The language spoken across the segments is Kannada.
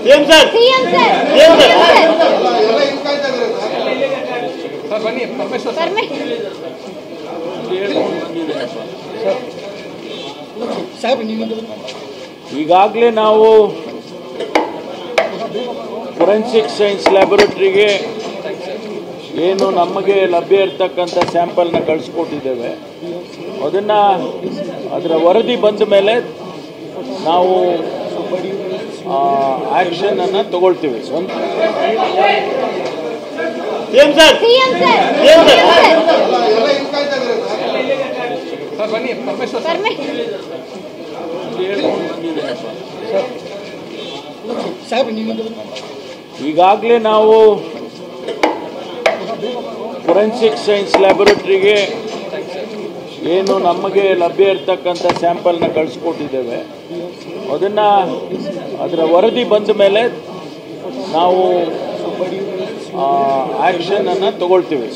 ಸಿಎಂ ಸರ್ ಬನ್ನಿ ಪರಮೇಶ್ವರ್ ಈಗಾಗಲೇ ನಾವು ಫೊರೆನ್ಸಿಕ್ ಸೈನ್ಸ್ ಲ್ಯಾಬೊರೇಟರಿಗೆ ಏನು ನಮಗೆ ಲಭ್ಯ ಇರತಕ್ಕಂಥ ಸ್ಯಾಂಪಲ್ನ ಕಳಿಸ್ಕೊಟ್ಟಿದ್ದೇವೆ. ಅದರ ವರದಿ ಬಂದ ಮೇಲೆ ನಾವು ಆಕ್ಷನ್ ಅನ್ನು ತಗೊಳ್ತೀವಿ. ಬನ್ನಿ ಪರಮೇಶ್ವರ್ ಈಗಾಗಲೇ ನಾವು ಫೊರೆನ್ಸಿಕ್ ಸೈನ್ಸ್ ಲ್ಯಾಬೊರೇಟರಿಗೆ ಏನು ನಮಗೆ ಲಭ್ಯ ಇರತಕ್ಕಂಥ ಸ್ಯಾಂಪಲ್ನ ಕಳಿಸ್ಕೊಟ್ಟಿದ್ದೇವೆ. ಅದರ ವರದಿ ಬಂದ ಮೇಲೆ ನಾವು ಆಕ್ಷನ್ ಅನ್ನು ತಗೊಳ್ತೀವಿ.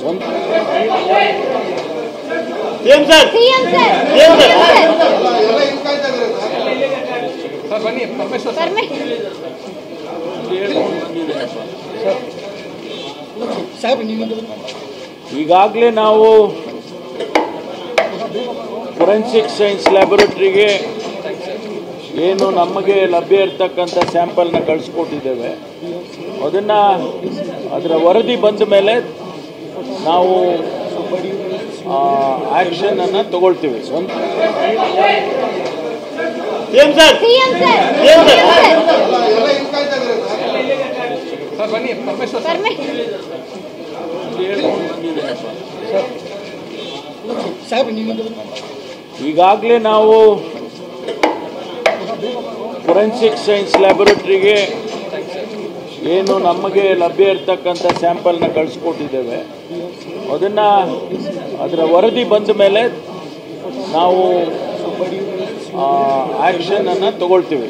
ಬನ್ನಿ ಪರಮೇಶ್ವರ್ ಈಗಾಗಲೇ ನಾವು ಫೊರೆನ್ಸಿಕ್ ಸೈನ್ಸ್ ಲ್ಯಾಬೊರೇಟರಿಗೆ ಏನು ನಮಗೆ ಲಭ್ಯ ಇರತಕ್ಕಂಥ ಸ್ಯಾಂಪಲ್ನ ಕಳಿಸ್ಕೊಟ್ಟಿದ್ದೇವೆ. ಅದರ ವರದಿ ಬಂದ ಮೇಲೆ ನಾವು ಆಕ್ಷನ್ ಅನ್ನು ತಗೊಳ್ತೀವಿ. ಬನ್ನಿ ಪರಮೇಶ್ವರ್ ಈಗಾಗಲೇ ನಾವು ಫೊರೆನ್ಸಿಕ್ ಸೈನ್ಸ್ ಲ್ಯಾಬೊರೇಟರಿಗೆ ಏನು ನಮಗೆ ಲಭ್ಯ ಇರತಕ್ಕಂಥ ಸ್ಯಾಂಪಲ್ನ ಕಳಿಸ್ಕೊಟ್ಟಿದ್ದೇವೆ. ಅದರ ವರದಿ ಬಂದ ಮೇಲೆ ನಾವು ಆಕ್ಷನ್ ಅನ್ನು ತಗೊಳ್ತೀವಿ.